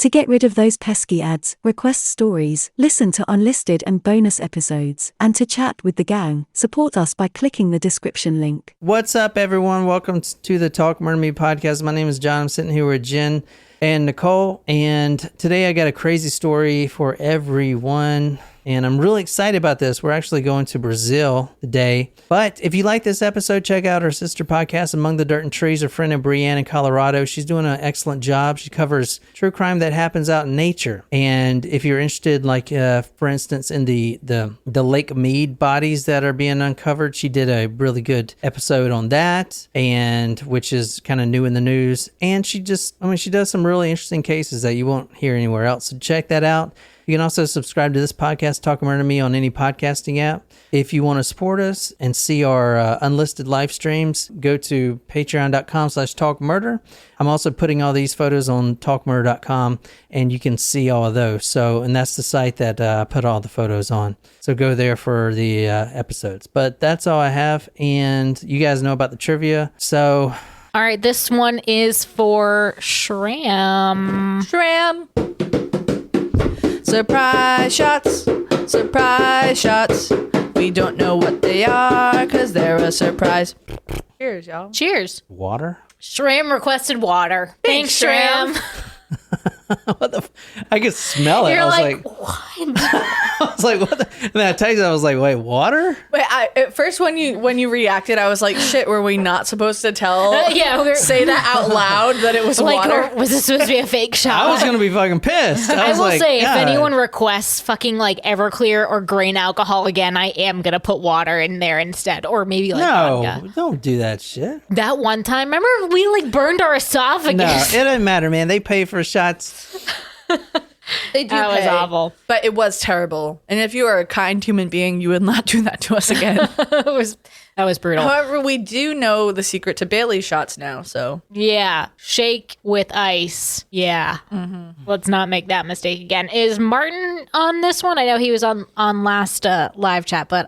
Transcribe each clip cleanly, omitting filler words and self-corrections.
To get rid of those pesky ads, request stories, listen to unlisted and bonus episodes, and to chat with the gang, support us by clicking the description link. What's up, everyone? Welcome to the Talk Murder Me podcast. My name is John. I'm sitting here with Jen and Nicole, and today I got a crazy story for everyone. And I'm really excited about this. We're actually going to Brazil today. But if you like this episode, check out our sister podcast, Among the Dirt and Trees, our friend in Brienne in Colorado. She's doing an excellent job. She covers true crime that happens out in nature. And if you're interested, like, for instance, in the Lake Mead bodies that are being uncovered, she did a really good episode on that, and which is kind of new in the news. And she does some really interesting cases that you won't hear anywhere else. So check that out. You can also subscribe to this podcast, Talk Murder Me, on any podcasting app. If you want to support us and see our unlisted live streams, go to patreon.com/talkmurder. I'm also putting all these photos on talkmurder.com, and you can see all of those. And that's the site that I put all the photos on. So go there for the episodes. But that's all I have, and you guys know about the trivia. So, all right, this one is for Shram. Surprise shots, surprise shots. We don't know what they are because they're a surprise. Cheers, y'all. Cheers. Water? Shram requested water. Thanks, Shram. What the? I could smell it. You're I was like, what? I was like, what the? And then I texted, I was like, wait, water? Wait, at first when you reacted, I was like, shit, were we not supposed to say that out loud that it was water? Was this supposed to be a fake shot? I was going to be fucking pissed. I will say, God. If anyone requests fucking like Everclear or grain alcohol again, I am going to put water in there instead. Or maybe like vodka. No, don't do that shit. That one time, remember we like burned our esophagus? No, it doesn't matter, man. They pay for shots. They do. That was awful. But it was terrible. And if you are a kind human being, you would not do that to us again. That was brutal. However, we do know the secret to Bailey's shots now, so. Yeah. Shake with ice. Yeah. Mm-hmm. Let's not make that mistake again. Is Martin on this one? I know he was on last live chat, but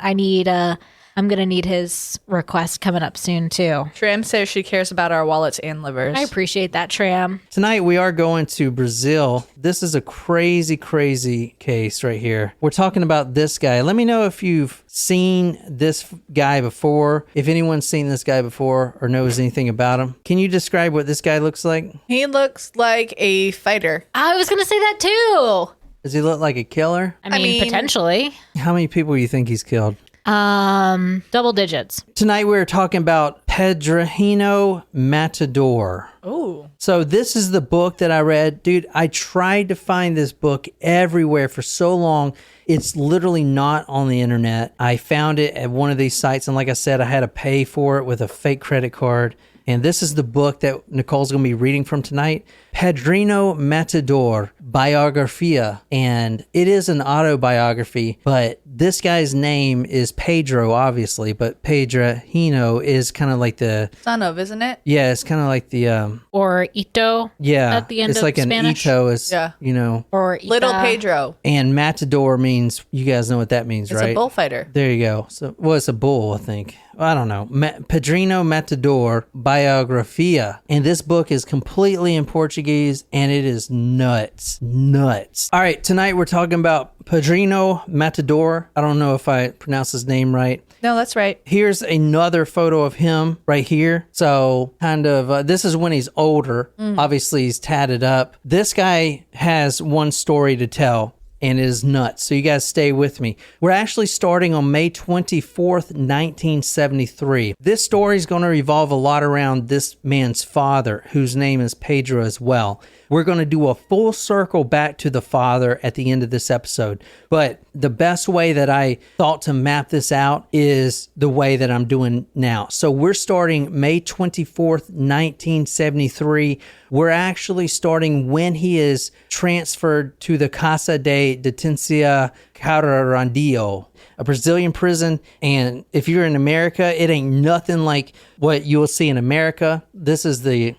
I'm going to need his request coming up soon, too. Tram says she cares about our wallets and livers. I appreciate that, Tram. Tonight, we are going to Brazil. This is a crazy, crazy case right here. We're talking about this guy. Let me know if you've seen this guy before, if anyone's seen this guy before or knows anything about him. Can you describe what this guy looks like? He looks like a fighter. I was going to say that, too. Does he look like a killer? I mean, potentially. How many people do you think he's killed? Double digits. Tonight we're talking about Pedrinho Matador. Oh. So this is the book that I read. Dude, I tried to find this book everywhere for so long. It's literally not on the internet. I found it at one of these sites, and like I said, I had to pay for it with a fake credit card. And this is the book that Nicole's going to be reading from tonight. Pedrinho Matador, Biografia. And it is an autobiography, but this guy's name is Pedro, obviously, but Pedrinho is kind of like the... Son of, isn't it? Yeah, it's kind of like the... or Ito. Yeah. At the end it's of like Spanish. An Ito is, you know... Or Ita. Little Pedro. And Matador means, you guys know what that means, right? It's a bullfighter. There you go. So, well, it's a bull, I think. I don't know. Pedrinho Matador, Biografia. And this book is completely in Portuguese, and it is nuts. Nuts. All right, tonight we're talking about Pedrinho Matador. I don't know if I pronounced his name right. No, that's right. Here's another photo of him right here. So kind of, this is when he's older. Obviously, he's tatted up. This guy has one story to tell, and it is nuts. So you guys stay with me. We're actually starting on May 24th, 1973. This story is going to revolve a lot around this man's father, whose name is Pedro as well. We're going to do a full circle back to the father at the end of this episode. But the best way that I thought to map this out is the way that I'm doing now. So we're starting May 24th, 1973. We're actually starting when he is transferred to the Casa de Detenção Carandial, a Brazilian prison. And if you're in America, it ain't nothing like what you'll see in America. This is the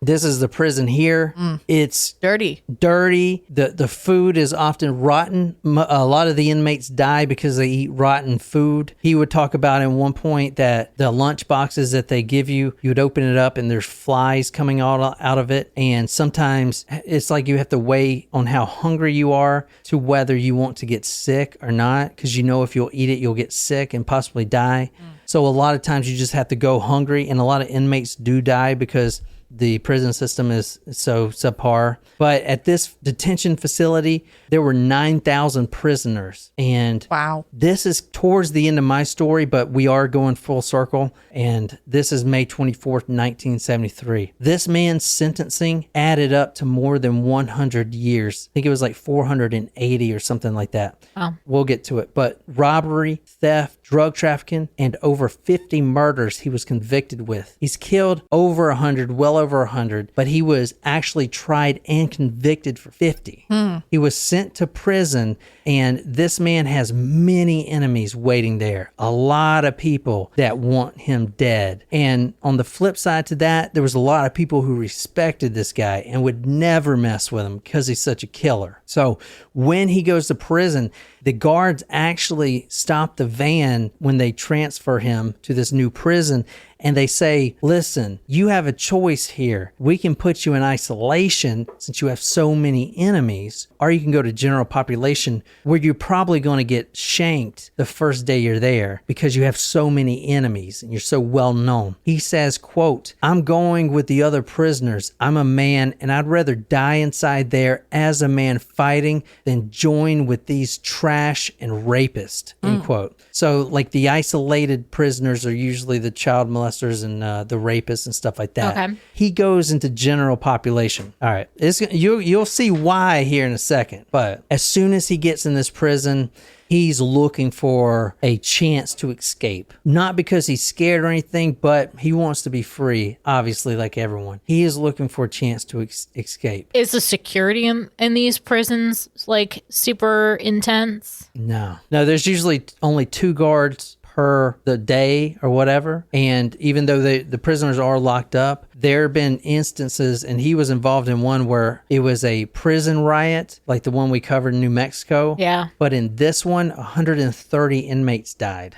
This is the prison here. It's Dirty. dirty. The food is often rotten. A lot of the inmates die because they eat rotten food. He would talk about at one point that the lunch boxes that they give you, you would open it up and there's flies coming out of it. And sometimes it's like you have to weigh on how hungry you are to whether you want to get sick or not, because you know if you'll eat it, you'll get sick and possibly die. So a lot of times you just have to go hungry, and a lot of inmates do die because the prison system is so subpar. But at this detention facility, there were 9,000 prisoners. And Wow. this is towards the end of my story, but we are going full circle. And this is May 24th, 1973. This man's sentencing added up to more than 100 years. I think it was like 480 or something like that. Wow. We'll get to it. But robbery, theft, drug trafficking, and over 50 murders he was convicted with. He's killed over 100, well over 100, but he was actually tried and convicted for 50. He was sent to prison, and this man has many enemies waiting there. A lot of people that want him dead. And on the flip side to that, there was a lot of people who respected this guy and would never mess with him because he's such a killer. So when he goes to prison, the guards actually stop the van when they transfer him to this new prison, and they say, listen, you have a choice here. We can put you in isolation since you have so many enemies, or you can go to general population where you're probably going to get shanked the first day you're there because you have so many enemies and you're so well known. He says, quote, I'm going with the other prisoners. I'm a man, and I'd rather die inside there as a man fighting than join with these trash and rapists, end quote. So like the isolated prisoners are usually the child molesters and the rapists and stuff like that. Okay. He goes into general population. All right. You'll see why here in a second. But as soon as he gets in this prison, he's looking for a chance to escape. Not because he's scared or anything, but he wants to be free, obviously, like everyone. He is looking for a chance to escape. Is the security in these prisons like super intense? No, there's usually only 2 guards per the day or whatever. And even though the prisoners are locked up, there have been instances, and he was involved in one where it was a prison riot, like the one we covered in New Mexico. Yeah. But in this one, 130 inmates died.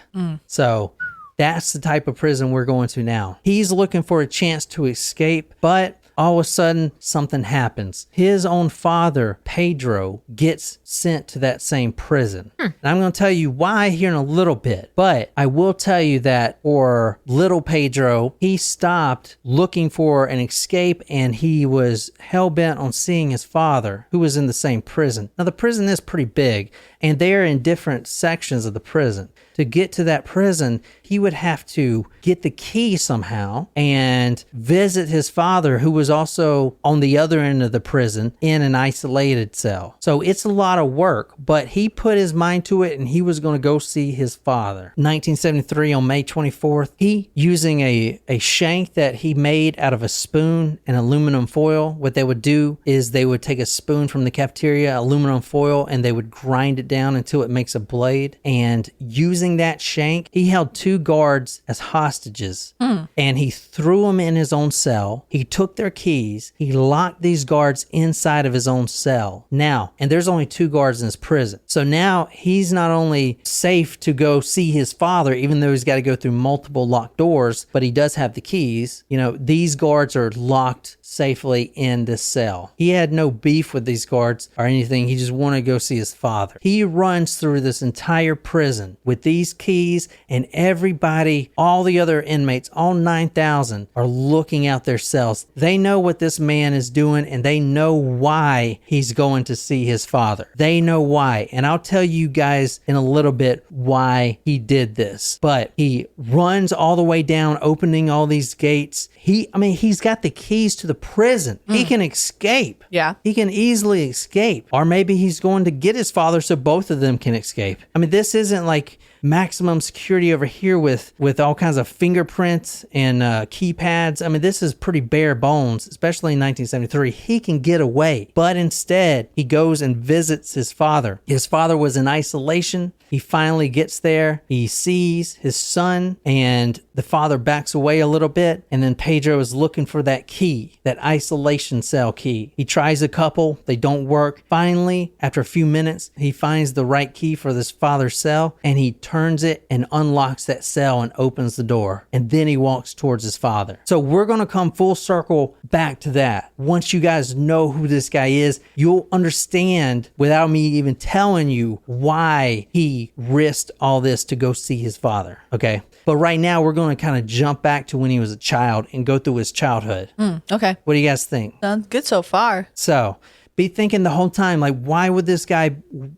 So that's the type of prison we're going to now. He's looking for a chance to escape, but all of a sudden, something happens. His own father, Pedro, gets sent to that same prison. And I'm going to tell you why here in a little bit. But I will tell you that for little Pedro, he stopped looking for an escape, and he was hell-bent on seeing his father, who was in the same prison. Now, the prison is pretty big, and they're in different sections of the prison. To get to that prison, he would have to get the key somehow and visit his father, who was also on the other end of the prison in an isolated cell. So it's a lot of work, but he put his mind to it, and he was going to go see his father. 1973, on May 24th, he, using a shank that he made out of a spoon and aluminum foil, what they would do is they would take a spoon from the cafeteria, aluminum foil, and they would grind it down until it makes a blade. And using that shank, he held 2 guards as hostages, and he threw them in his own cell. He took their keys. He locked these guards inside of his own cell. Now, and there's only 2 guards in his prison. So now he's not only safe to go see his father, even though he's got to go through multiple locked doors, but he does have the keys. You know, these guards are locked safely in this cell. He had no beef with these guards or anything. He just wanted to go see his father. He runs through this entire prison with these keys, and everybody, all the other inmates, all 9,000 are looking out their cells. They know what this man is doing, and they know why he's going to see his father. They know why. And I'll tell you guys in a little bit why he did this. But he runs all the way down, opening all these gates. He's got the keys to the prison. He can escape. Yeah. He can easily escape. Or maybe he's going to get his father so both of them can escape. I mean, this isn't like maximum security over here with all kinds of fingerprints and keypads. I mean, this is pretty bare bones, especially in 1973. He can get away. But instead, he goes and visits his father. His father was in isolation. He finally gets there. He sees his son, and the father backs away a little bit. And then Pedro is looking for that key, that isolation cell key. He tries a couple. They don't work. Finally, after a few minutes, he finds the right key for this father's cell, and he turns it and unlocks that cell and opens the door. And then he walks towards his father. So we're going to come full circle back to that. Once you guys know who this guy is, you'll understand without me even telling you why he risked all this to go see his father. Okay. But right now we're going to kind of jump back to when he was a child and go through his childhood. Okay. What do you guys think? Sounds good so far. So be thinking the whole time, like, why would this guy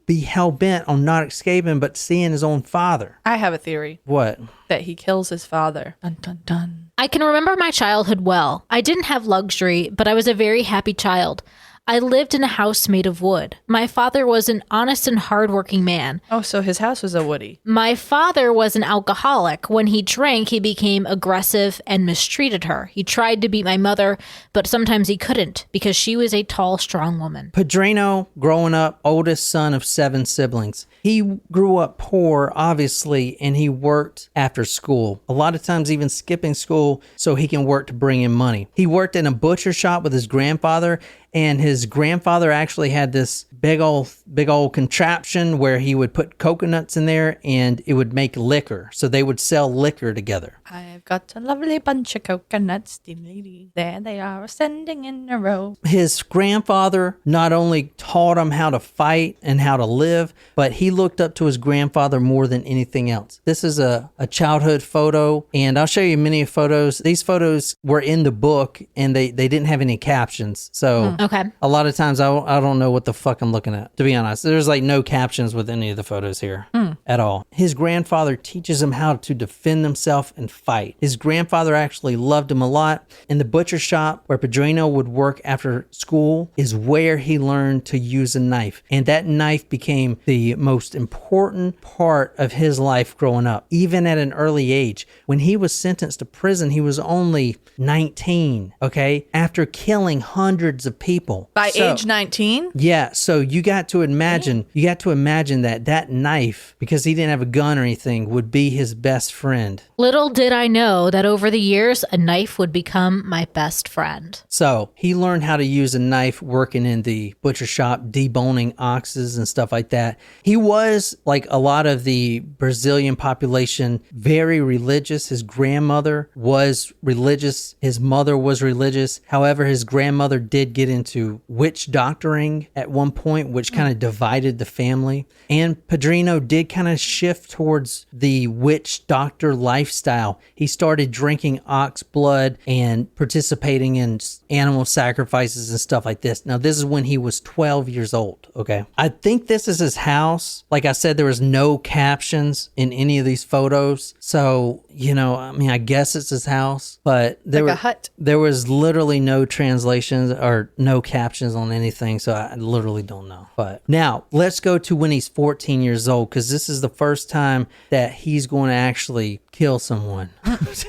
be hell-bent on not escaping but seeing his own father? I have a theory. What? That he kills his father. Dun, dun, dun. I can remember my childhood well. I didn't have luxury, but I was a very happy child. I lived in a house made of wood. My father was an honest and hardworking man. Oh, so his house was a woody. My father was an alcoholic. When he drank, he became aggressive and mistreated her. He tried to beat my mother, but sometimes he couldn't because she was a tall, strong woman. Pedrinho, growing up, oldest son of 7 siblings. He grew up poor, obviously, and he worked after school. A lot of times even skipping school so he can work to bring in money. He worked in a butcher shop with his grandfather, and his grandfather actually had this big old contraption where he would put coconuts in there and it would make liquor. So they would sell liquor together. I've got a lovely bunch of coconuts. There they are, ascending in a row. His grandfather not only taught him how to fight and how to live, but he looked up to his grandfather more than anything else. This is a childhood photo, and I'll show you many photos. These photos were in the book, and they didn't have any captions. So Okay. a lot of times I don't know what the fuck I'm looking at, to be honest. There's like no captions with any of the photos here at all. His grandfather teaches him how to defend himself and fight. His grandfather actually loved him a lot. In the butcher shop where Pedrinho would work after school is where he learned to use a knife. And that knife became the most important part of his life growing up, even at an early age. When he was sentenced to prison, he was only 19, okay? After killing hundreds of people. By age 19? Yeah, so you got to imagine that knife, because he didn't have a gun or anything, would be his best friend. Little did I know that over the years, a knife would become my best friend. So he learned how to use a knife working in the butcher shop, deboning oxes and stuff like that. He was, like a lot of the Brazilian population, very religious. His grandmother was religious. His mother was religious. However, his grandmother did get into witch doctoring at one point, which kind of divided the family. And Pedrinho did kind of shift towards the witch doctor lifestyle. He started drinking ox blood and participating in animal sacrifices and stuff like this. Now, this is when he was 12 years old, okay? I think this is his house. Like I said, there was no captions in any of these photos. So, you know, I mean, I guess it's his house, but Like a hut. there was literally no translations or no captions on anything, so I literally don't know. But now, let's go to when he's 14 years old, because this is the first time that he's going to actually kill someone.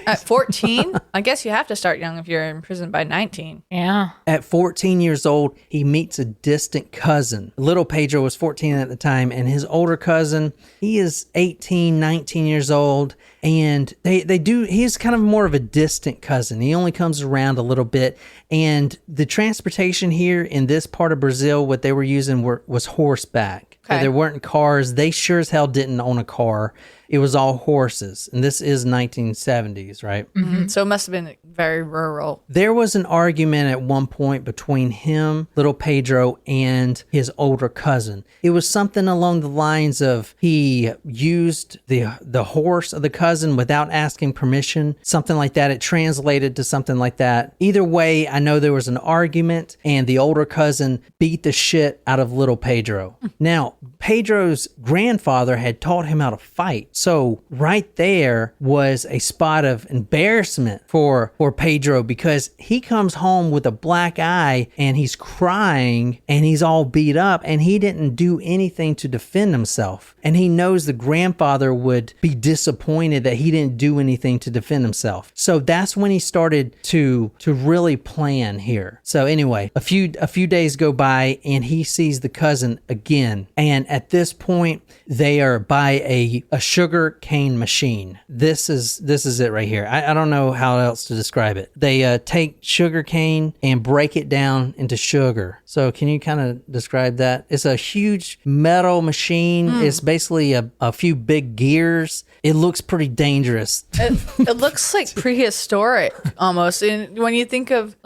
At 14? I guess you have to start young if you're in prison by 19. Yeah. At 14 years old, he meets a distant cousin. Little Pedro was 14 at the time, and his older cousin, he is 18, 19 years old, and he's kind of more of a distant cousin. He only comes around a little bit, and the transportation here in this part of Brazil, what they were using was horseback. Okay. So there weren't cars. They sure as hell didn't own a car. It was all horses. And this is 1970s, right? Mm-hmm. So it must have been very rural. There was an argument at one point between him, little Pedro, and his older cousin. It was something along the lines of he used the horse of the cousin without asking permission, something like that. It translated to something like that. Either way, I know there was an argument, and the older cousin beat the shit out of little Pedro. Now, Pedro's grandfather had taught him how to fight. So right there was a spot of embarrassment for Pedro, because he comes home with a black eye and he's crying and he's all beat up and he didn't do anything to defend himself. And he knows the grandfather would be disappointed that he didn't do anything to defend himself. So that's when he started to really plan here. So anyway, a few days go by and he sees the cousin again. And And at this point, they are by a sugar cane machine. This is it right here. I don't know how else to describe it. They take sugar cane and break it down into sugar. So can you kind of describe that? It's a huge metal machine. It's basically a few big gears. It looks pretty dangerous. It looks like prehistoric almost. And when you think of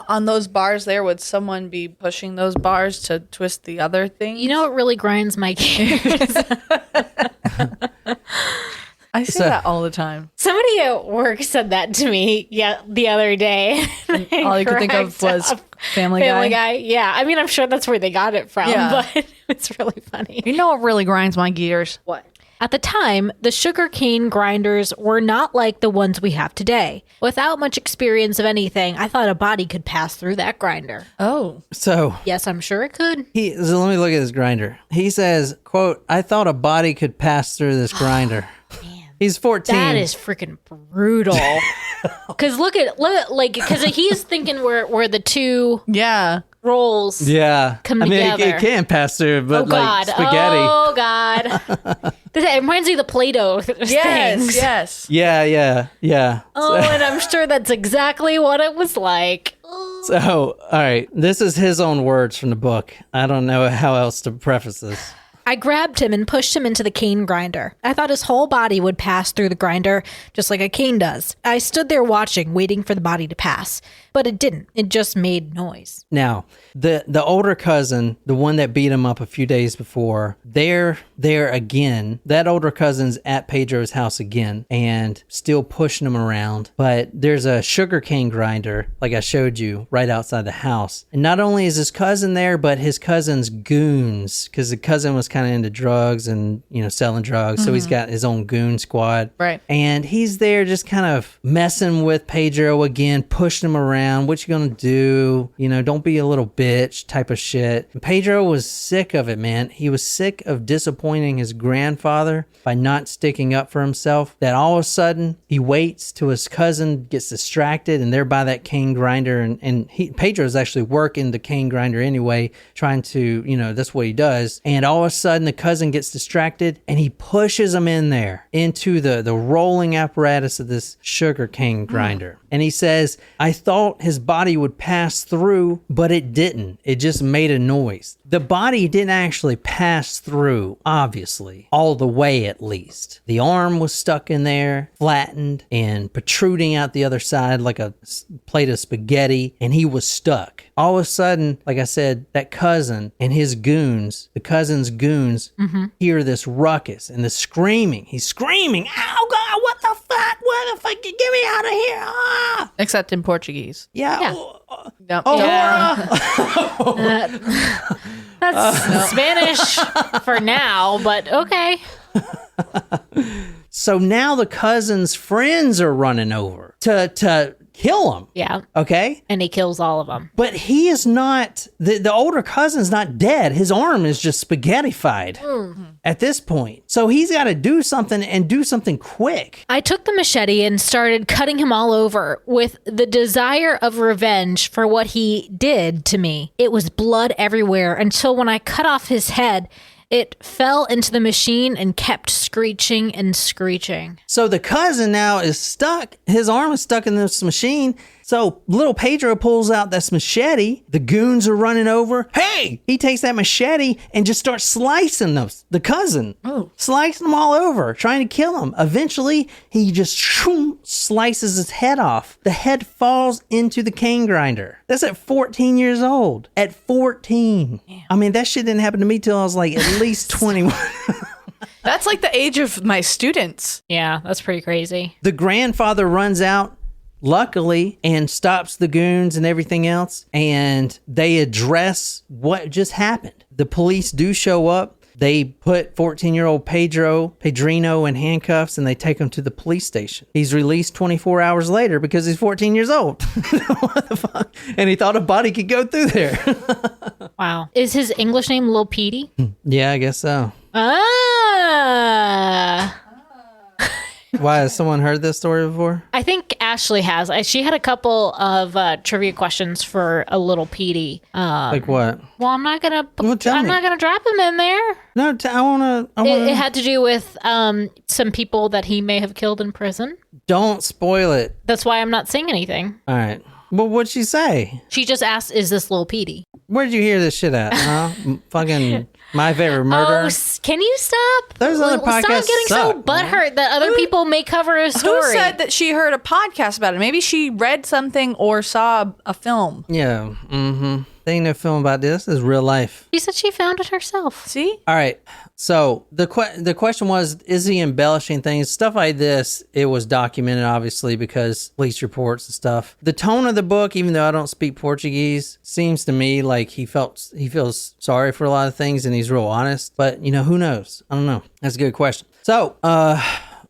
on those bars there, would someone be pushing those bars to twist the other thing? You know what really grinds my gears? I say that all the time. Somebody at work said that to me the other day. All you could think of was Family Guy. Yeah. I mean, I'm sure that's where they got it from, but it's really funny. You know what really grinds my gears? What? At the time, the sugar cane grinders were not like the ones we have today. Without much experience of anything, I thought a body could pass through that grinder. Oh. So Yes, I'm sure it could. so let me look at this grinder. He says, quote, "I thought a body could pass through this grinder." He's 14. That is freaking brutal. Because because he's thinking where the two rolls come together. It can pass through, but spaghetti. Oh, God. It reminds me of the Play-Doh things. Yes. Yeah. Oh, and I'm sure that's exactly what it was like. So, all right. This is his own words from the book. I don't know how else to preface this. I grabbed him and pushed him into the cane grinder. I thought his whole body would pass through the grinder, just like a cane does. I stood there watching, waiting for the body to pass. But it didn't. It just made noise. Now, the older cousin, the one that beat him up a few days before, they're there again. That older cousin's at Pedro's house again and still pushing him around. But there's a sugarcane grinder, like I showed you, right outside the house. And not only is his cousin there, but his cousin's goons, because the cousin was kind of into drugs and, selling drugs. So he's got his own goon squad. Right. And he's there just kind of messing with Pedro again, pushing him around. What you gonna do? Don't be a little bitch type of shit. And Pedro was sick of it, man. He was sick of disappointing his grandfather by not sticking up for himself. That all of a sudden he waits till his cousin gets distracted and they're by that cane grinder. And Pedro's actually working the cane grinder anyway, trying to, that's what he does. And all of a sudden the cousin gets distracted and he pushes him in there into the rolling apparatus of this sugar cane grinder. And he says, "I thought his body would pass through, but it didn't. It just made a noise." The body didn't actually pass through, obviously, all the way at least. The arm was stuck in there, flattened and protruding out the other side like a plate of spaghetti, and he was stuck. All of a sudden, like I said, that cousin and his goons, the cousin's goons, hear this ruckus and the screaming. He's screaming, "Oh, God, what the fuck? What the fuck? Get me out of here!" Ah! Except in Portuguese. Yeah. No. That's Spanish for now, but okay. So now the cousin's friends are running over to kill him. Yeah. Okay? And he kills all of them. But he is not, the older cousin's not dead. His arm is just spaghettified at this point. So he's got to do something and do something quick. I took the machete and started cutting him all over with the desire of revenge for what he did to me. It was blood everywhere until when I cut off his head, it fell into the machine and kept screeching and screeching. So the cousin now is stuck. His arm is stuck in this machine. So little Pedro pulls out this machete. The goons are running over. Hey! He takes that machete and just starts slicing the cousin. Oh. Slicing them all over, trying to kill him. Eventually, he just slices his head off. The head falls into the cane grinder. That's at 14 years old. At 14. Damn. I mean, that shit didn't happen to me till I was like at least 21. That's like the age of my students. Yeah, that's pretty crazy. The grandfather runs out, luckily, and stops the goons and everything else, and they address what just happened. The police do show up. They put 14-year-old Pedrino in handcuffs, and they take him to the police station. He's released 24 hours later because he's 14 years old. What the fuck? And he thought a body could go through there. Wow. Is his English name Lil Petey? Yeah, I guess so. Ah. Why, has someone heard this story before? I think Ashley has. She had a couple of trivia questions for a little Petey. Like what? Well, I'm not gonna. tell I'm me. not gonna drop him in there. No, I wanna. It had to do with some people that he may have killed in prison. Don't spoil it. That's why I'm not saying anything. All right. Well, what'd she say? She just asked, "Is this little Petey?" Where'd you hear this shit at? Huh? Fucking My Favorite Murder. Oh, can you stop? Those other podcasts Stop getting so suck, butthurt that other people may cover a story. Who said that she heard a podcast about it? Maybe she read something or saw a film. Yeah. Mm-hmm. They ain't no film about this. This is real life. She said she found it herself. See? All right. So the question was, is he embellishing things? Stuff like this, it was documented, obviously, because police reports and stuff. The tone of the book, even though I don't speak Portuguese, seems to me like he feels sorry for a lot of things and he's real honest. But, who knows? I don't know. That's a good question. So I'm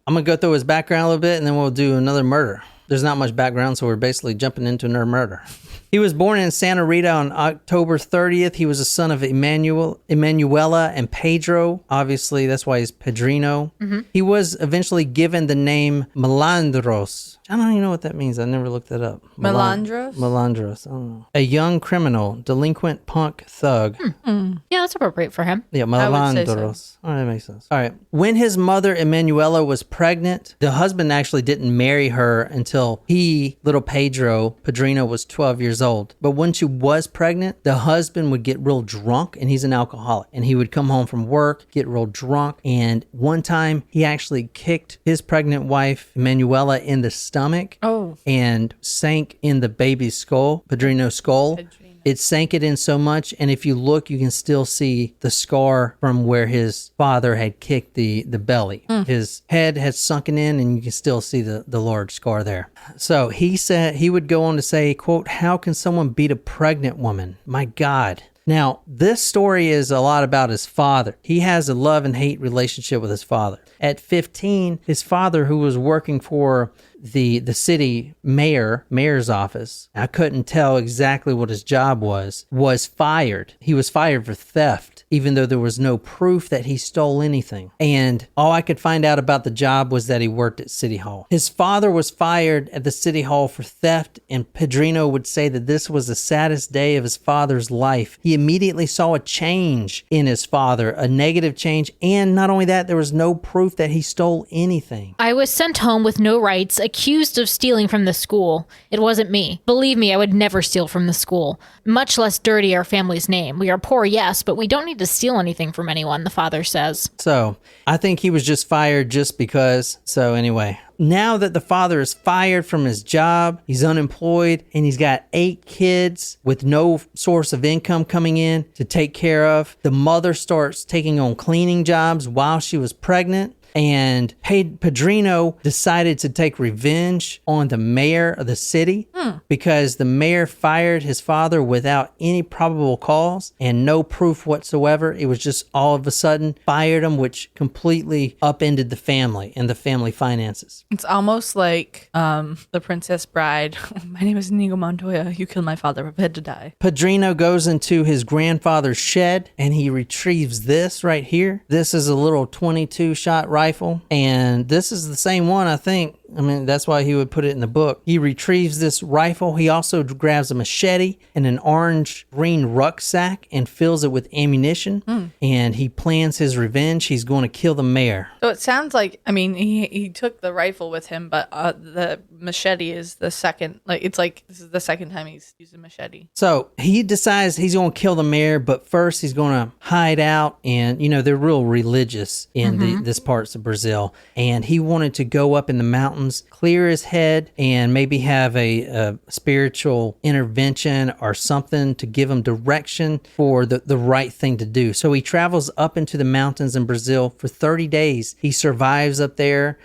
going to go through his background a little bit and then we'll do another murder. There's not much background, so we're basically jumping into another murder. He was born in Santa Rita on October 30th. He was a son of Emanuela and Pedro. Obviously, that's why he's Pedrino. Mm-hmm. He was eventually given the name Malandros. I don't even know what that means. I never looked that up. Malandros? Malandros. I don't know. A young criminal, delinquent punk thug. Yeah, that's appropriate for him. Yeah, I would say Malandros. so. Oh, that makes sense. All right. When his mother, Emanuela, was pregnant, the husband actually didn't marry her until little Pedrino, was 12 years old. But when she was pregnant, the husband would get real drunk, and he's an alcoholic. And he would come home from work, get real drunk. And one time, he actually kicked his pregnant wife, Emanuela, in the stomach. Oh. And sank in the baby's skull, Pedrino's skull. It sank it in so much, and if you look, you can still see the scar from where his father had kicked the belly. His head had sunken in, and you can still see the large scar there. So he said, he would go on to say, quote, "How can someone beat a pregnant woman? My God." Now, this story is a lot about his father. He has a love and hate relationship with his father. At 15, his father, who was working for the city mayor's office, I couldn't tell exactly what his job was fired. He was fired for theft, even though there was no proof that he stole anything. And all I could find out about the job was that he worked at City Hall. His father was fired at the City Hall for theft, and Pedrino would say that this was the saddest day of his father's life. He immediately saw a change in his father, a negative change, and not only that, there was no proof that he stole anything. I was sent home with no rights, accused of stealing from the school. It wasn't me. Believe me, I would never steal from the school, much less dirty our family's name. We are poor, yes, but we don't need to steal anything from anyone, the father says. So I think he was just fired just because. So anyway, now that the father is fired from his job, he's unemployed, and he's got 8 kids with no source of income coming in to take care of, the mother starts taking on cleaning jobs while she was pregnant. And Pedrino decided to take revenge on the mayor of the city because the mayor fired his father without any probable cause and no proof whatsoever. It was just all of a sudden fired him, which completely upended the family and the family finances. It's almost like The Princess Bride. My name is Inigo Montoya. You killed my father. Prepare to die. Pedrino goes into his grandfather's shed and he retrieves this right here. This is a little 22-shot rifle. And this is the same one, I think. I mean, that's why he would put it in the book. He retrieves this rifle. He also grabs a machete and an orange-green rucksack and fills it with ammunition. And he plans his revenge. He's going to kill the mayor. So it sounds like, I mean, he took the rifle with him, but the machete is the second. Like, it's like this is the second time he's used a machete. So he decides he's going to kill the mayor, but first he's going to hide out. And, they're real religious in this parts of Brazil. And he wanted to go up in the mountains, clear his head, and maybe have a spiritual intervention or something to give him direction for the right thing to do. So he travels up into the mountains in Brazil for 30 days. He survives up there,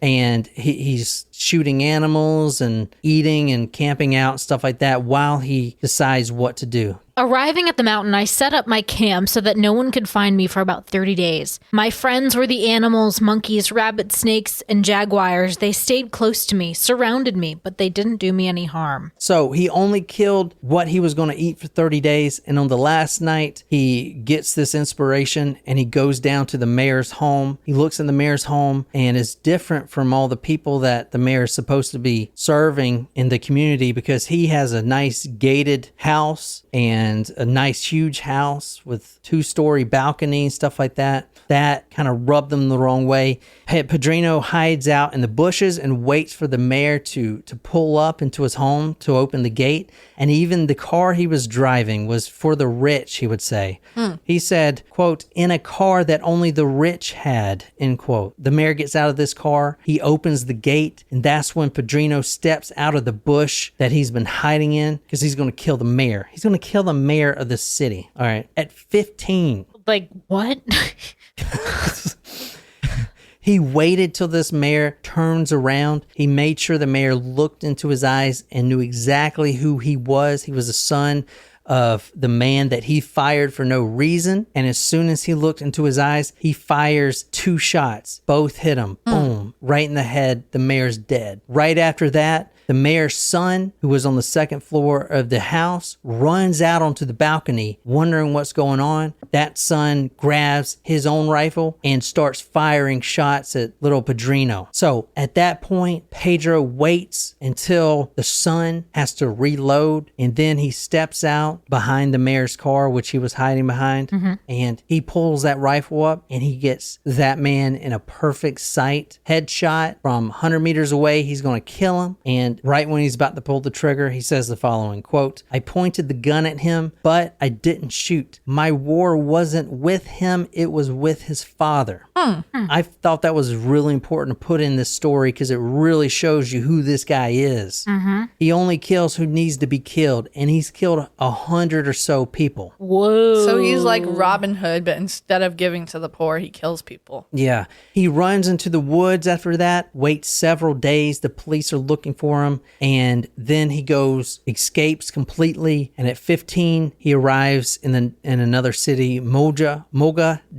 and he's shooting animals and eating and camping out, stuff like that, while he decides what to do. Arriving at the mountain, I set up my camp so that no one could find me for about 30 days. My friends were the animals, monkeys, rabbits, snakes, and jaguars. They stayed close to me, surrounded me, but they didn't do me any harm. So he only killed what he was going to eat for 30 days. And on the last night, he gets this inspiration and he goes down to the mayor's home. He looks in the mayor's home and is different different from all the people that the mayor is supposed to be serving in the community because he has a nice gated house and a nice huge house with 2-story balcony, stuff like that. That kind of rubbed them the wrong way. Pedrinho hides out in the bushes and waits for the mayor to pull up into his home to open the gate. And even the car he was driving was for the rich, he would say. He said, quote, in a car that only the rich had, end quote. The mayor gets out of this car. He opens the gate. And that's when Pedrinho steps out of the bush that he's been hiding in because he's going to kill the mayor. He's going to kill the mayor of the city. All right. At 15. Like, what? He waited till this mayor turns around. He made sure the mayor looked into his eyes and knew exactly who he was. He was the son of the man that he fired for no reason. And as soon as he looked into his eyes, he fires 2 shots. Both hit him. Boom. Right in the head. The mayor's dead. Right after that, the mayor's son, who was on the 2nd floor of the house, runs out onto the balcony, wondering what's going on. That son grabs his own rifle and starts firing shots at little Pedrinho. So at that point, Pedro waits until the son has to reload, and then he steps out behind the mayor's car, which he was hiding behind, and he pulls that rifle up, and he gets that man in a perfect sight. Headshot from 100 meters away. He's going to kill him, and right when he's about to pull the trigger, he says the following, quote, I pointed the gun at him, but I didn't shoot. My war wasn't with him. It was with his father. I thought that was really important to put in this story because it really shows you who this guy is. He only kills who needs to be killed, and he's killed 100 or so people. Whoa. So he's like Robin Hood, but instead of giving to the poor, he kills people. Yeah. He runs into the woods after that, waits several days. The police are looking for him. And then he escapes completely. And at 15, he arrives in another city, Moga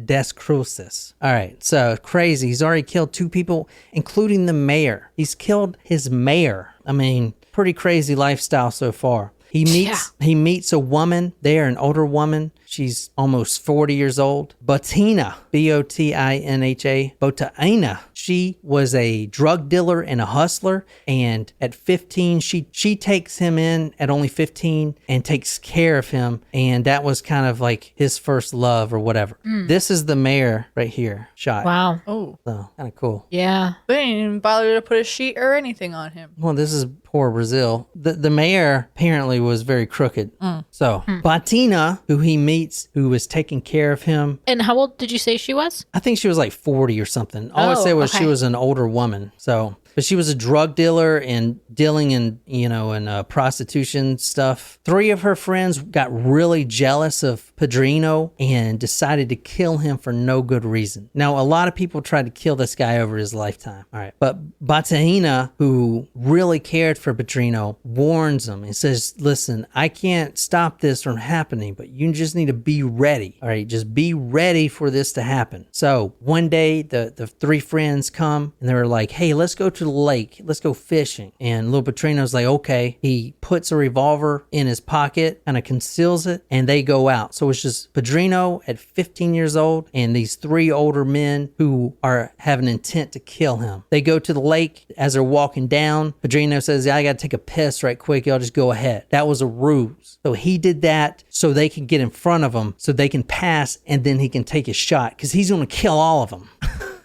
das Cruzes. All right. So crazy. He's already killed 2 people, including the mayor. He's killed his mayor. I mean, pretty crazy lifestyle so far. He meets a woman there, an older woman. She's almost 40 years old. Botina, Botinha, Botina. She was a drug dealer and a hustler. And at 15, she takes him in at only 15 and takes care of him. And that was kind of like his first love or whatever. This is the mayor right here, shot. Wow. Oh. So kind of cool. Yeah. They didn't even bother to put a sheet or anything on him. Well, this is poor Brazil. The mayor apparently was very crooked. So Botina, who he meets, who was taking care of him. And how old did you say she was? I think she was like 40 or something. All I would say was she was an older woman. So, but she was a drug dealer and dealing in, in prostitution stuff. 3 of her friends got really jealous of Pedrinho and decided to kill him for no good reason. Now, a lot of people tried to kill this guy over his lifetime. All right. But Botina, who really cared for Pedrinho, warns him and says, listen, I can't stop this from happening, but you just need to be ready. All right. Just be ready for this to happen. So one day the 3 friends come and they were like, hey, let's go to the lake. Let's go fishing. And little Pedrinho's like, okay. He puts a revolver in his pocket, kind of conceals it, and they go out. So it's just Pedrinho at 15 years old and these 3 older men who have an intent to kill him. They go to the lake. As they're walking down, Pedrinho says, I got to take a piss right quick. Y'all just go ahead. That was a ruse. So he did that so they can get in front of him, so they can pass, and then he can take his shot because he's going to kill all of them.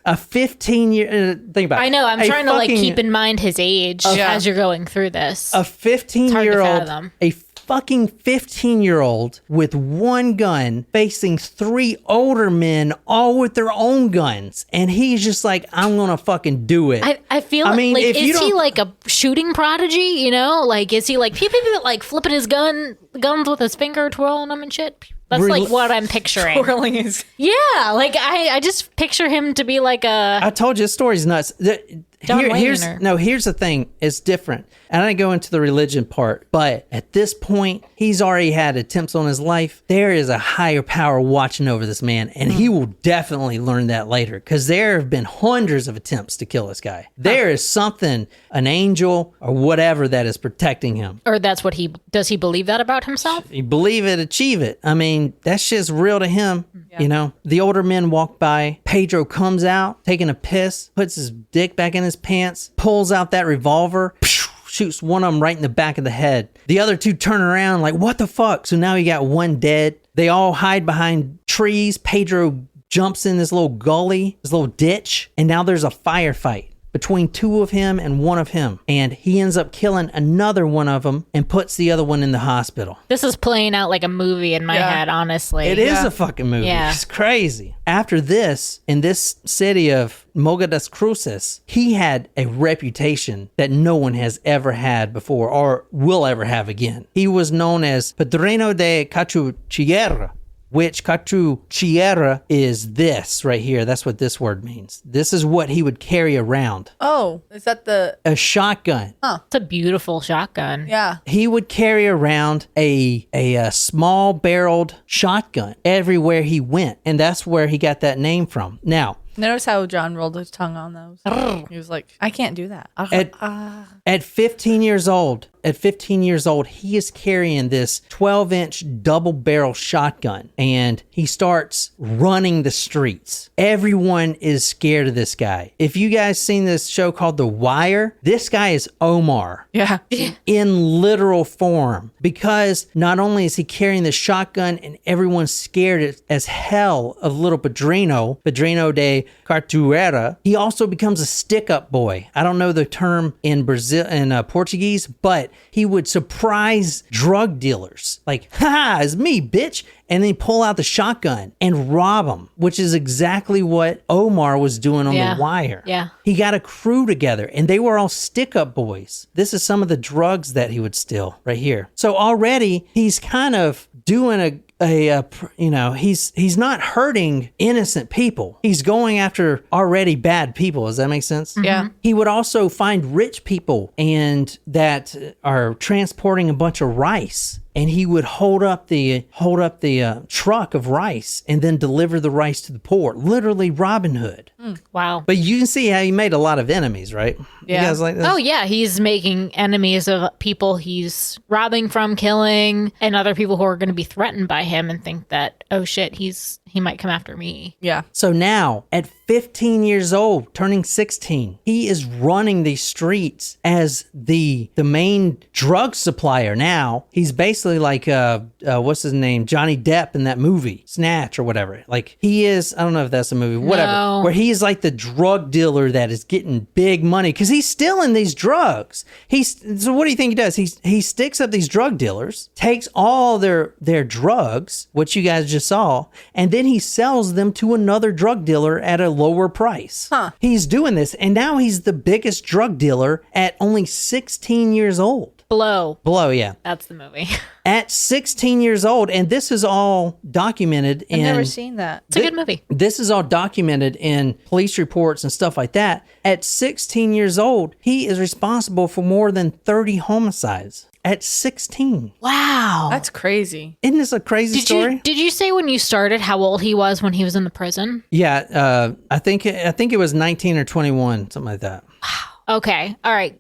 A 15-year, think about it. I know. I'm trying to keep in mind his age as you're going through this. A 15-year-old, a fucking 15-year-old with 1 gun facing 3 older men, all with their own guns, and he's just like, I'm gonna fucking do it. I feel like is he like a shooting prodigy? Like, is he like pew, pew, pew, like flipping his guns with his finger, twirling them and shit? That's like what I'm picturing. Twirling his... Yeah, like I just picture him to be like a... I told you, this story's nuts. John Wayne here's or- here's the thing. It's different. And I didn't go into the religion part, but at this point, he's already had attempts on his life. There is a higher power watching over this man, and he will definitely learn that later because there have been hundreds of attempts to kill this guy. There is something, an angel or whatever, that is protecting him. Or that's what does he believe that about himself? You believe it, achieve it. I mean, that shit's real to him. You know, the older men walk by. Pedro comes out, taking a piss, puts his dick back in his pants, pulls out that revolver, shoots one of them right in the back of the head. The other two turn around like, what the fuck? So now you got one dead. They all hide behind trees. Pedro jumps in this little gully, this little ditch, and now there's a firefight between two of him and one of him. And he ends up killing another one of them and puts the other one in the hospital. This is playing out like a movie in my head, honestly. It is a fucking movie. Yeah. It's crazy. After this, in this city of Moga das Cruces, he had a reputation that no one has ever had before or will ever have again. He was known as Pedrinho de Cachuchierra, which cachuchierra is this right here. That's what this word means. This is what he would carry around. Oh, is that a shotgun? It's a beautiful shotgun. Yeah. He would carry around a small barreled shotgun everywhere he went, and that's where he got that name from. Now, Notice how John rolled his tongue on those. He was like, I can't do that. At 15 years old, he is carrying this 12-inch double-barrel shotgun, and he starts running the streets. Everyone is scared of this guy. If you guys seen this show called The Wire, this guy is Omar. Yeah. In literal form, because not only is he carrying the shotgun and everyone's scared as hell of little Pedrinho de Cartuera, he also becomes a stick-up boy. I don't know the term in Brazil and Portuguese, but he would surprise drug dealers. Like, ha, it's me, bitch. And then pull out the shotgun and rob them, which is exactly what Omar was doing on The Wire. Yeah. He got a crew together and they were all stick-up boys. This is some of the drugs that he would steal right here. So already he's kind of doing he's not hurting innocent people. He's going after already bad people. Does that make sense? Yeah. He would also find rich people and that are transporting a bunch of rice. And he would hold up the truck of rice and then deliver the rice to the poor. Literally Robin Hood. Wow. But you can see how he made a lot of enemies, right? Yeah. You guys like this? Oh, yeah. He's making enemies of people he's robbing from, killing, and other people who are going to be threatened by him and think that, oh, shit, he might come after me. Yeah. So now, at 15 years old, turning 16, he is running these streets as the main drug supplier. Now, he's basically like, what's his name? Johnny Depp in that movie, Snatch or whatever. Like, he is, I don't know if that's a movie, whatever. No. Where he's like the drug dealer that is getting big money because he's stealing these drugs. So what do you think he does? He sticks up these drug dealers, takes all their drugs, which you guys just saw, and then he sells them to another drug dealer at a lower price. He's doing this, and now he's the biggest drug dealer at only 16 years old. Blow. Yeah. That's the movie. At 16 years old, and this is all documented I've in... never seen that. It's a good movie. This is all documented in police reports and stuff like that. At 16 years old, he is responsible for more than 30 homicides. At 16. Wow. That's crazy. Isn't this a crazy story? Did you say when you started how old he was when he was in the prison? Yeah, I think it was 19 or 21, something like that. Okay. All right.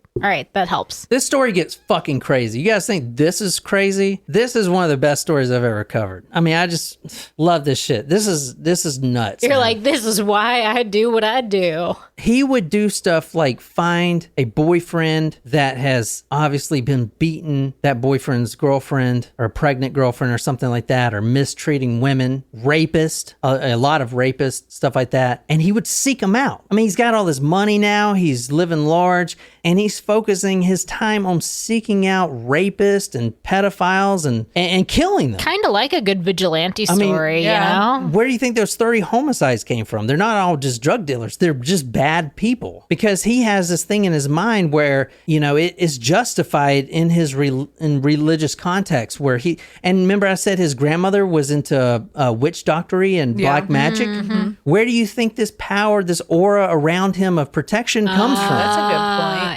That helps. This story gets fucking crazy. You guys think this is crazy? This is one of the best stories I've ever covered. I mean, I just love this shit. This is nuts. You're man. like, this is why I do what I do. He would do stuff like find a boyfriend that has obviously been beaten, that boyfriend's girlfriend or a pregnant girlfriend or something like that, or mistreating women, rapist, a lot of rapists, stuff like that. And he would seek them out. I mean, he's got all this money now. He's living large and he's focusing his time on seeking out rapists and pedophiles and killing them. Kind of like a good vigilante story, you know? Where do you think those 30 homicides came from? They're not all just drug dealers. They're just bad bad people, because he has this thing in his mind where, you know, it is justified in his in religious context where and remember I said his grandmother was into witch doctory and black magic. Where do you think this power, this aura around him of protection comes from? That's a good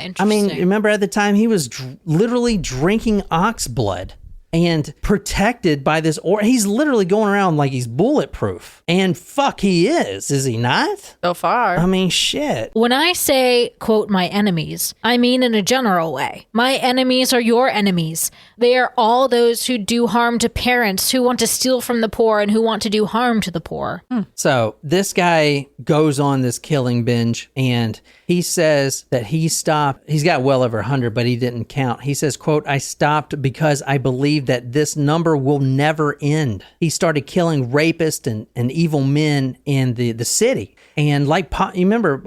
point. I mean, Interesting. remember at the time he was literally drinking ox blood and protected by this aura. He's literally going around like he's bulletproof. And fuck, he is he not? So far. I mean, shit. When I say, quote, my enemies, I mean in a general way. My enemies are your enemies. They are all those who do harm to parents, who want to steal from the poor, and who want to do harm to the poor. So this guy goes on this killing binge, and he says that he stopped. He's got well over 100, but he didn't count. He says, quote, I stopped because I believe that this number will never end. He started killing rapists and evil men in the city. And like, you remember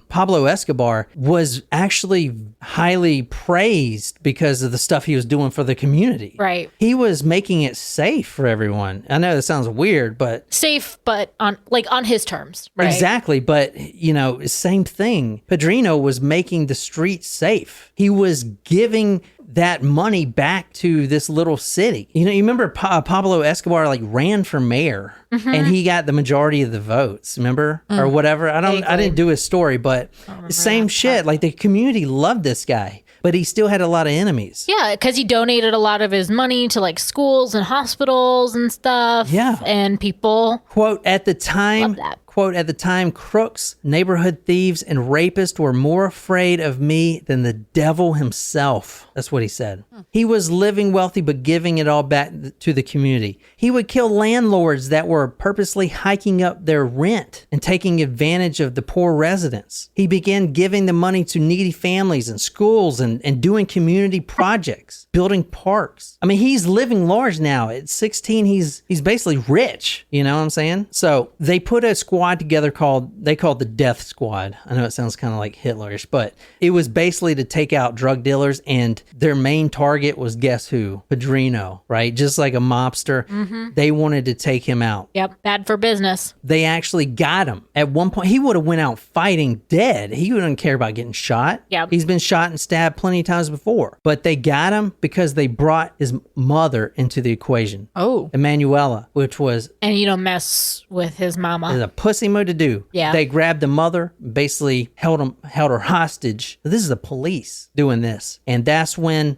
Pablo Escobar was actually highly praised because of the stuff he was doing for the community. Right. He was making it safe for everyone. I know that sounds weird, but Safe, but on his terms. Right. exactly. But, you know, same thing. Pedrinho was making the streets safe. He was giving that money back to this little city. You know, you remember Pablo Escobar like ran for mayor and he got the majority of the votes, remember? Or whatever. I didn't do his story, but same shit. Like the community loved this guy, but he still had a lot of enemies. Yeah, because he donated a lot of his money to like schools and hospitals and stuff. Yeah. And people. Quote, at the time, Love that. quote, at the time, crooks, neighborhood thieves, and rapists were more afraid of me than the devil himself. That's what he said. He was living wealthy, but giving it all back to the community. He would kill landlords that were purposely hiking up their rent and taking advantage of the poor residents. He began giving the money to needy families and schools and doing community projects, building parks. I mean, he's living large now. At 16, he's basically rich. You know what I'm saying? So they put a squad together called the Death Squad. I know it sounds kind of like Hitlerish, but it was basically to take out drug dealers, and their main target was, guess who? Pedrinho, right? Just like a mobster. They wanted to take him out. Yep. Bad for business. They actually got him. At one point, he would have went out fighting dead. He wouldn't care about getting shot. Yep. He's been shot and stabbed plenty of times before. But they got him because they brought his mother into the equation. Oh. Emanuela, which was And you don't mess with his mama. a pussy move to do. Yeah. They grabbed the mother, basically held her hostage. This is the police doing this. And that's when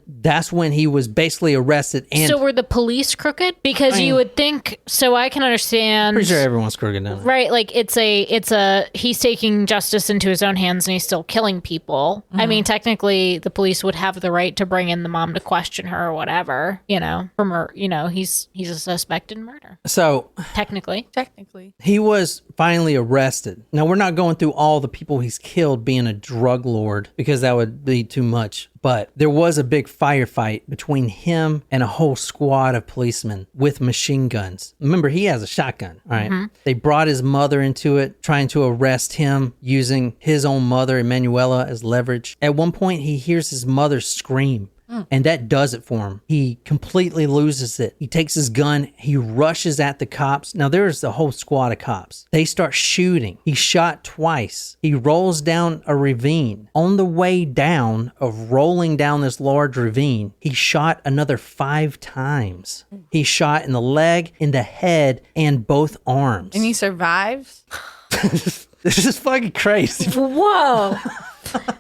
he was basically arrested. And So were the police crooked? Because you would think, so I can understand. pretty sure everyone's crooked now. Right, like it's a he's taking justice into his own hands and he's still killing people. I mean, technically the police would have the right to bring in the mom to question her or whatever, you know, from her, you know, he's a suspect in murder. So Technically. he was finally arrested. Now, we're not going through all the people he's killed being a drug lord because that would be too much. But there was a big firefight between him and a whole squad of policemen with machine guns. Remember, he has a shotgun, all right? They brought his mother into it, trying to arrest him using his own mother, Emanuela, as leverage. At one point, he hears his mother scream. And that does it for him. He completely loses it. He takes his gun. He rushes at the cops. Now, there's a whole squad of cops. They start shooting. He shot twice. He rolls down a ravine. On the way down of rolling down this large ravine, he shot another 5 times. He shot in the leg, in the head, and both arms. And he survives? This is fucking crazy. Whoa.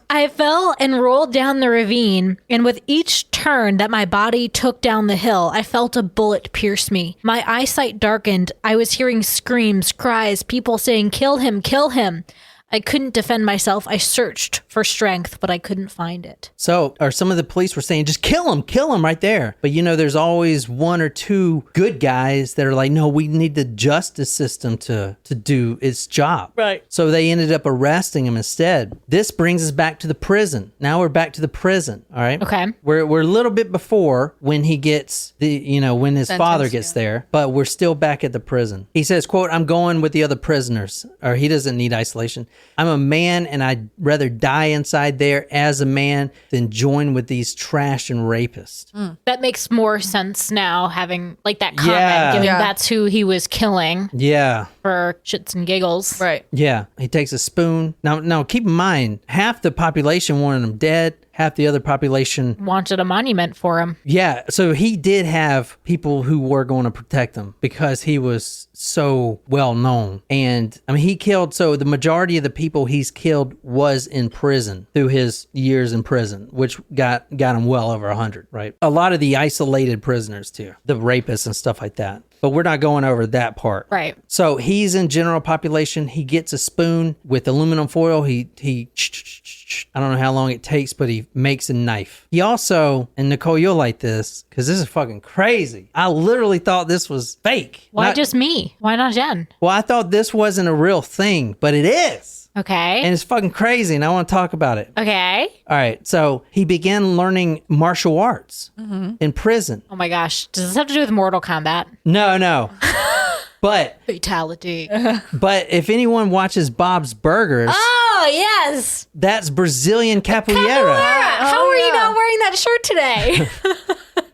I fell and rolled down the ravine, and with each turn that my body took down the hill, I felt a bullet pierce me. My eyesight darkened. I was hearing screams, cries, people saying, "Kill him, kill him." I couldn't defend myself. I searched for strength, but I couldn't find it. So, or some of the police were saying, just kill him right there. But you know, there's always 1 or 2 good guys that are like, no, we need the justice system to do its job. Right. So they ended up arresting him instead. This brings us back to the prison. Now we're back to the prison. All right. Okay. We're a little bit before when he gets when his father gets there, but we're still back at the prison. He says, quote, I'm going with the other prisoners, or he doesn't need isolation. I'm a man and I'd rather die inside there as a man than join with these trash and rapists. That makes more sense now, having like that comment, Yeah. given Yeah. that's who he was killing Yeah. for shits and giggles. Right. Yeah. He takes a spoon. Now keep in mind, half the population wanted him dead. Half the other population. Wanted a monument for him. Yeah. So he did have people who were going to protect him because he was so well known. And I mean, he killed, so the majority of the people he's killed was in prison through his years in prison, which got him well over 100, right? A lot of the isolated prisoners too, the rapists and stuff like that. But we're not going over that part. Right. So he's in general population. He gets a spoon with aluminum foil. He I don't know how long it takes, but he makes a knife. He also, and Nicole, you'll like this because this is fucking crazy. I literally thought this was fake. Why just me? Why not Jen? Well, I thought this wasn't a real thing, but it is. Okay. And it's fucking crazy, and I want to talk about it. Okay. All right. So he began learning martial arts in prison. Oh my gosh. Does this have to do with Mortal Kombat? No. But Fatality. if anyone watches Bob's Burgers, Oh, yes. that's Brazilian capoeira. How are you not wearing that shirt today?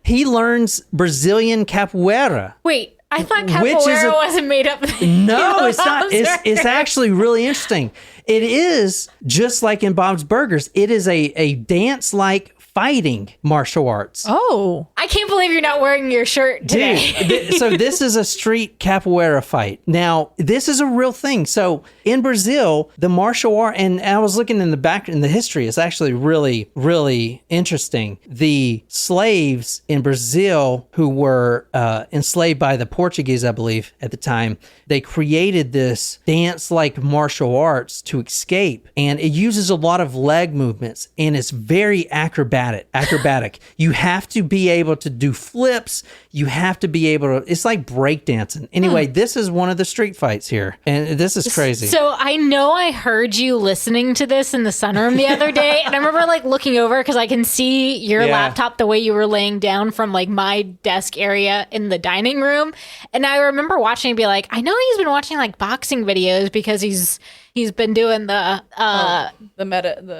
He learns Brazilian capoeira. Wait, I thought Which is capoeira a- wasn't made up. No, it's not. It's actually really interesting. It is just like in Bob's Burgers. It is a dance-like fighting martial arts. Oh. I can't believe you're not wearing your shirt today. Dude, so this is a street capoeira fight. Now, this is a real thing. So in Brazil, the martial art, and I was looking in the history, it's actually really, really interesting. The slaves in Brazil who were enslaved by the Portuguese, I believe, at the time, they created this dance-like martial arts to escape. And it uses a lot of leg movements, and it's very acrobatic. You have to be able to do flips. You have to be able to, it's like breakdancing. Anyway, this is one of the street fights here. And this is crazy. So I know I heard you listening to this in the sunroom the other day, and I remember like looking over because I can see your Yeah. laptop the way you were laying down from like my desk area in the dining room, and I remember watching and be like, I know he's been watching like boxing videos because he's been doing the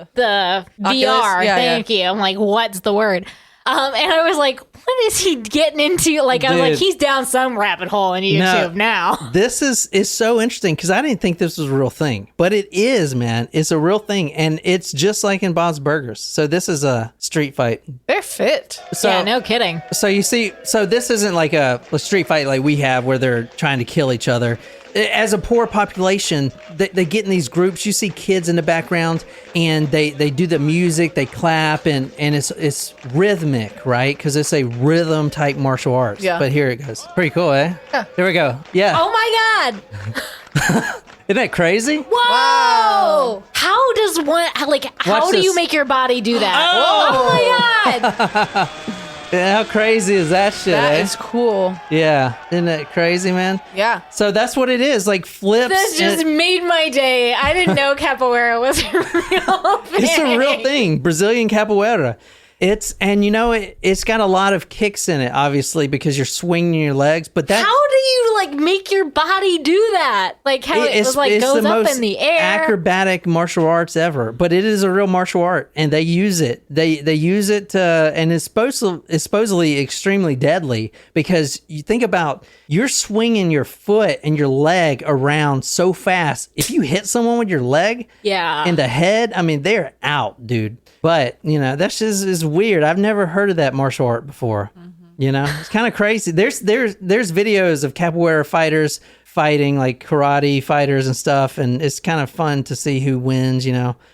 VR. Yeah, Thank you. I'm like, what's the word? And I was like, what is he getting into? Like, I was like, Dude. he's down some rabbit hole in YouTube now. This is so interesting because I didn't think this was a real thing, but it is, man. It's a real thing, and it's just like in Bob's Burgers. So this is a street fight. They're fit. So, Yeah, no kidding. So you see, so this isn't like a street fight like we have where they're trying to kill each other. As a poor population, they get in these groups. You see kids in the background, and they do the music, they clap, and it's rhythmic, right? Because it's a rhythm type martial arts. Yeah. But here it goes. Pretty cool, eh? Yeah. There we go. Yeah. Oh my God. Isn't that crazy? Whoa! How does one how do this. you make your body do that? Oh my God! Yeah, how crazy is that shit, That eh? is cool. Yeah. Isn't that crazy, man? Yeah. So that's what it is, like flips. This just made my day. I didn't know capoeira was a real thing. It's a real thing, Brazilian capoeira. It's got a lot of kicks in it, obviously, because you're swinging your legs. But that How do you like make your body do that? Like how it was like it's goes the up most in the air. acrobatic martial arts ever. But it is a real martial art, and they use it. They use it to, and it's supposedly extremely deadly because you think about you're swinging your foot and your leg around so fast. If you hit someone with your leg Yeah. in the head, I mean they're out, dude. But that's just is weird. I've never heard of that martial art before. It's kind of crazy. There's videos of capoeira fighters fighting, like karate fighters and stuff, and it's kind of fun to see who wins.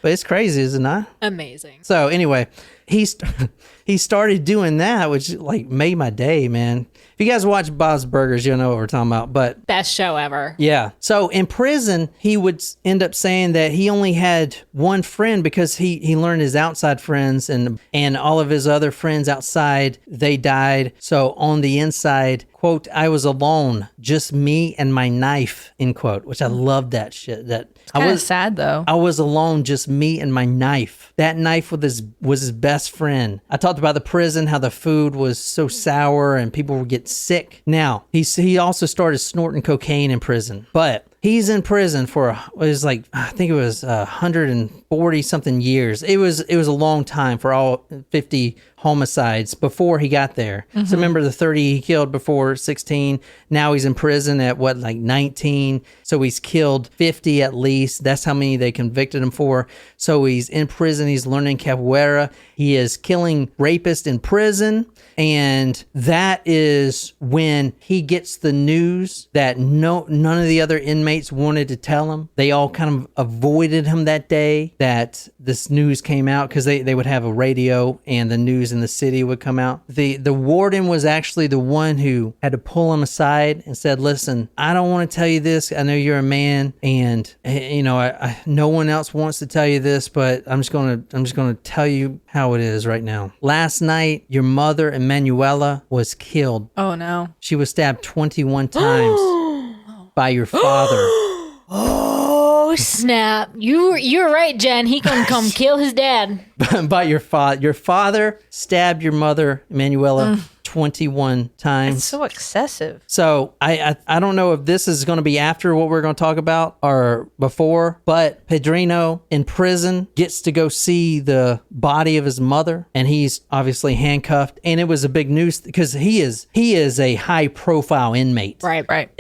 But it's crazy, is it not? Amazing. So anyway, he started doing that, which like made my day, man. If you guys watch Bob's Burgers, you'll know what we're talking about. But Best show ever. yeah. So in prison, he would end up saying that he only had one friend because he learned his outside friends and all of his other friends outside, they died. So on the inside, quote, I was alone, just me and my knife, end quote, which I love that shit. Kind of sad though. I was alone, just me and my knife. That knife was his best friend. I talked about the prison, how the food was so sour and people would get sick. Now, he also started snorting cocaine in prison. But He's in prison for it was like I think it was 140 something years. It was a long time for all 50 homicides before he got there. So remember the 30 he killed before 16. Now he's in prison at what, like 19. So he's killed 50 at least. That's how many they convicted him for. So he's in prison. He's learning capoeira. He is killing rapists in prison. And that is when he gets the news that none of the other inmates wanted to tell him. They all kind of avoided him that day that this news came out, because they would have a radio and the news in the city would come out. The warden was actually the one who had to pull him aside and said, listen, I don't want to tell you this. I know you're a man, and no one else wants to tell you this, but I'm just going to tell you how it is right now. Last night, your mother, Emanuela, was killed. Oh no. She was stabbed 21 times by your father. Oh snap! You're right, Jen. He can come kill his dad. By your father. Your father stabbed your mother, Emanuela, 21 times. It's so excessive. So I don't know if this is going to be after what we're going to talk about or before, but Pedrinho in prison gets to go see the body of his mother, and he's obviously handcuffed. And it was a big news because he is a high profile inmate. Right.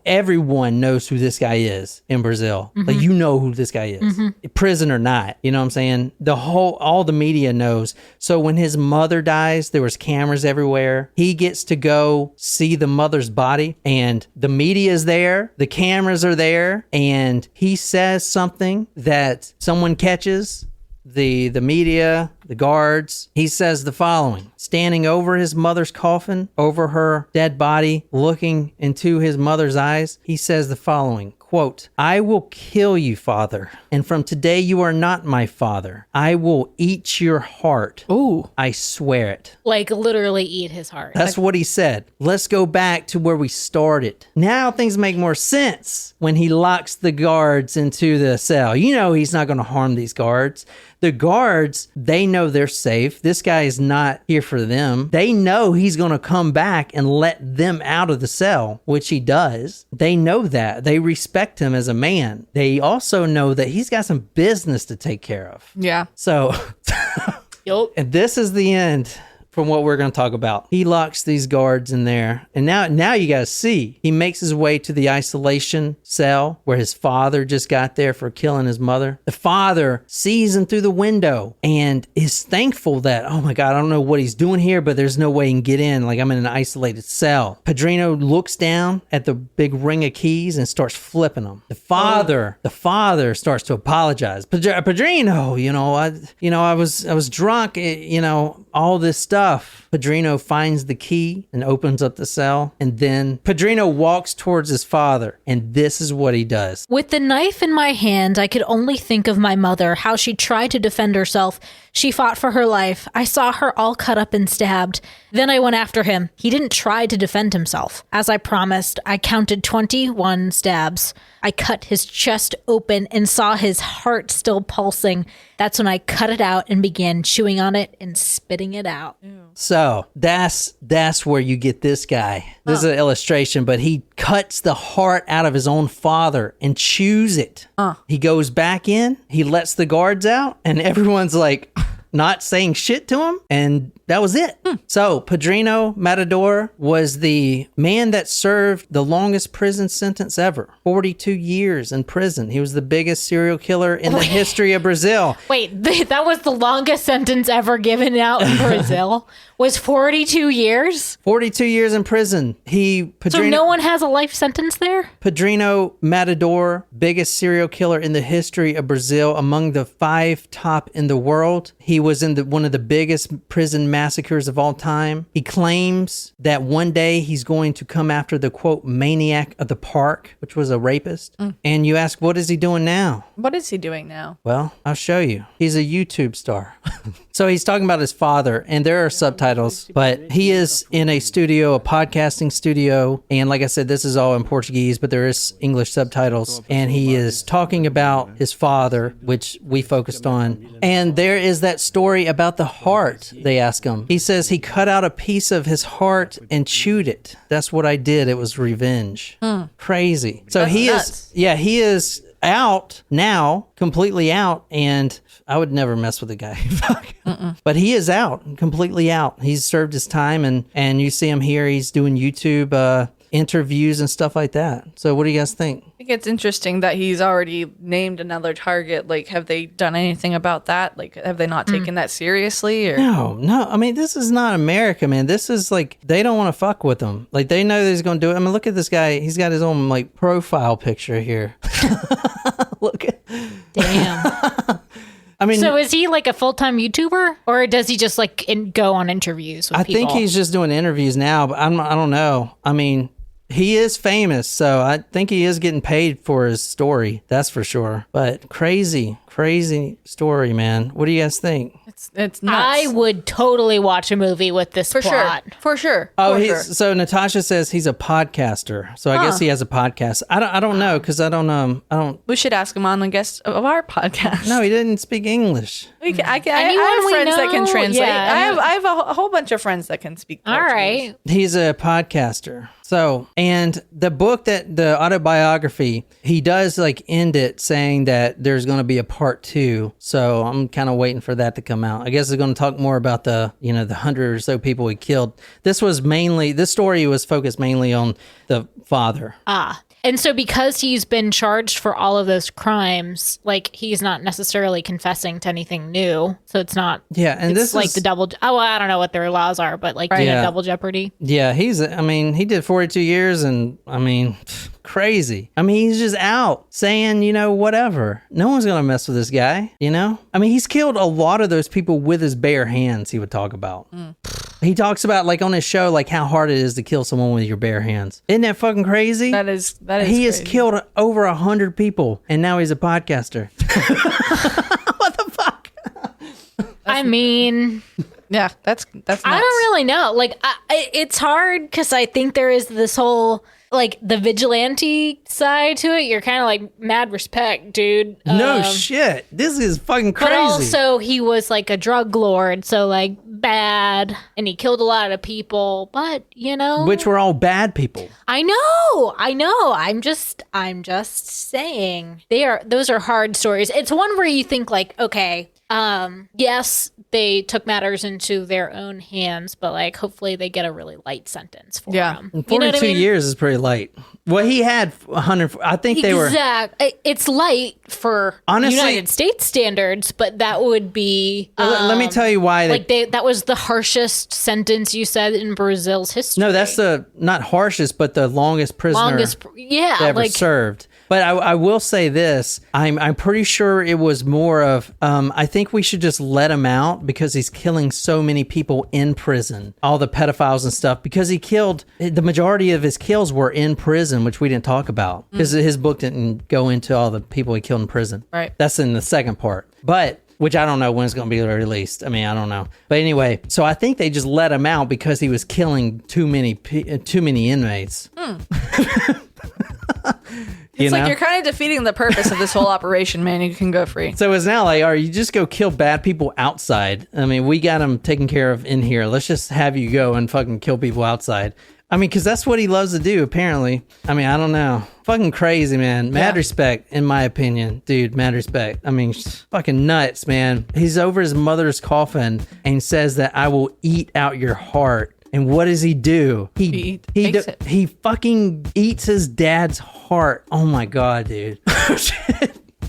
Everyone knows who this guy is in Brazil. Like, you know who this guy is, prison or not. You know what I'm saying? All the media knows. So when his mother dies, there was cameras everywhere. He gets to go see the mother's body, and the media is there, the cameras are there, and he says something that someone catches. The media, the guards. He says the following: standing over his mother's coffin, over her dead body, looking into his mother's eyes, he says the following, quote, I will kill you, father, and from today you are not my father. I will eat your heart. Ooh. I swear it. Like literally eat his heart. That's what he said. Let's go back to where we started. Now things make more sense when he locks the guards into the cell. You know he's not going to harm these guards. The guards, they know they're safe. This guy is not here for them. They know he's going to come back and let them out of the cell, which he does. They know that. They respect him as a man. They also know that he's got some business to take care of. Yeah. So, Yup. and this is the end from what we're going to talk about. He locks these guards in there. And now you got to see, he makes his way to the isolation cell where his father just got there for killing his mother. The father sees him through the window and is thankful that, oh my God, I don't know what he's doing here, but there's no way he can get in. Like, I'm in an isolated cell. Pedrinho looks down at the big ring of keys and starts flipping them. The father starts to apologize. Pedrinho, I was drunk, all this stuff. Pedrinho finds the key and opens up the cell, and then Pedrinho walks towards his father, and this is what he does. With the knife in my hand, I could only think of my mother, how she tried to defend herself. She fought for her life. I saw her all cut up and stabbed. Then I went after him. He didn't try to defend himself. As I promised, I counted 21 stabs. I cut his chest open and saw his heart still pulsing. That's when I cut it out and began chewing on it and spitting it out. So that's where you get this guy. This is an illustration, but he cuts the heart out of his own father and chews it. He goes back in, he lets the guards out, and everyone's like not saying shit to him, and that was it. So Pedrinho Matador was the man that served the longest prison sentence ever. 42 years in prison. He was the biggest serial killer in the history of Brazil. Wait, that was the longest sentence ever given out in Brazil? Was 42 years? 42 years in prison. So no one has a life sentence there? Pedrinho Matador, biggest serial killer in the history of Brazil, among the 5 top in the world. He was in one of the biggest prison massacres of all time. He claims that one day he's going to come after the, quote, maniac of the park, which was a rapist. And you ask, what is he doing now? What is he doing now? Well, I'll show you. He's a YouTube star. So he's talking about his father, and there are subtitles, but he is in a studio, a podcasting studio. And like I said, this is all in Portuguese, but there is English subtitles. And he is talking about his father, which we focused on. And there is that story about the heart, they ask him. He says he cut out a piece of his heart and chewed it. That's what I did. It was revenge. Crazy. So he is out now, completely out, and I would never mess with a guy. But he is out, completely out. He's served his time, and you see him here. He's doing YouTube interviews and stuff like that. So what do you guys think? I think it's interesting that he's already named another target. Like, have they done anything about that? Like, have they not taken that seriously? Or No. I mean, this is not America, man. This is like, they don't want to fuck with him. Like, they know that he's going to do it. I mean, look at this guy. He's got his own, like, profile picture here. Look at. Damn. I mean, so is he like a full-time YouTuber, or does he just like go on interviews with people? I think he's just doing interviews now, but I don't know. I mean, he is famous, so I think he is getting paid for his story. That's for sure. But crazy story, man. What do you guys think? It's nuts. I would totally watch a movie with this plot. For sure. So Natasha says he's a podcaster. So I guess he has a podcast. I don't know, because I don't. We should ask him on the guest of our podcast. No, he didn't speak English. I have friends that can translate. Yeah. I have a whole bunch of friends that can speak Portuguese. All right. He's a podcaster. So, and the book, that the autobiography, he does like end it saying that there's going to be a part 2. So I'm kind of waiting for that to come out. I guess it's going to talk more about the 100 or so people he killed. This story was focused mainly on the father. And so because he's been charged for all of those crimes, like, he's not necessarily confessing to anything new. So it's not. Yeah. And it's like the double. Oh, I don't know what their laws are, but like double jeopardy. Yeah. He did 42 years, and crazy. I mean, he's just out saying, whatever. No one's going to mess with this guy, I mean, he's killed a lot of those people with his bare hands, he would talk about. He talks about, like, on his show, like, how hard it is to kill someone with your bare hands. Isn't that fucking crazy? That is He crazy. has killed over 100 people, and now he's a podcaster. What the fuck? I mean, yeah, that's nuts. I don't really know. Like, it's hard because I think there is this whole, like, the vigilante side to it. You're kind of like, mad respect, dude. No shit. This is fucking crazy. But also, he was like a drug lord, so like bad, and he killed a lot of people. But which were all bad people. I know. I'm just saying those are hard stories. It's one where you think like, okay, yes, they took matters into their own hands, but like, hopefully they get a really light sentence for them. 42 years is pretty light. Well, he had 100. I think they were. It's light for honestly, United States standards, but that would be. Let me tell you why. That was the harshest sentence you said in Brazil's history. No, that's the not harshest, but the longest prisoner ever served. But I will say this: I'm pretty sure it was more of. I think we should just let him out because he's killing so many people in prison, all the pedophiles and stuff. Because he killed the majority of his kills were in prison, which we didn't talk about because his book didn't go into all the people he killed in prison. Right. That's in the second part, which I don't know when it's going to be released. I mean, I don't know. But anyway, so I think they just let him out because he was killing too many inmates. It's like you're kind of defeating the purpose of this whole operation, man. You can go free. So it's now like, you just go kill bad people outside. I mean, we got them taken care of in here. Let's just have you go and fucking kill people outside. I mean, because that's what he loves to do, apparently. I mean, I don't know. Fucking crazy, man. Mad respect, in my opinion. Dude, mad respect. I mean, fucking nuts, man. He's over his mother's coffin and says that I will eat out your heart. And what does he do? He fucking eats his dad's heart. Oh my God, dude.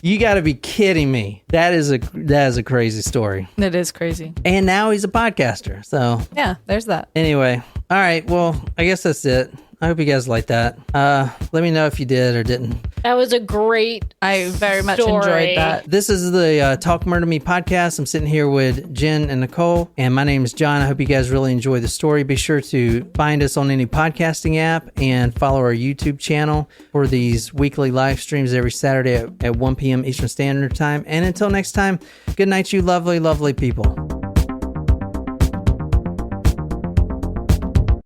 You got to be kidding me. That is a crazy story. It is crazy. And now he's a podcaster. So yeah, there's that. Anyway, all right. Well, I guess that's it. I hope you guys liked that. Let me know if you did or didn't. That was a great I very much enjoyed that. This is the Talk Murder Me podcast. I'm sitting here with Jen and Nicole, and my name is John. I hope you guys really enjoy the story. Be sure to find us on any podcasting app and follow our YouTube channel for these weekly live streams every Saturday at 1 p.m. Eastern Standard Time. And until next time, good night, you lovely, lovely people.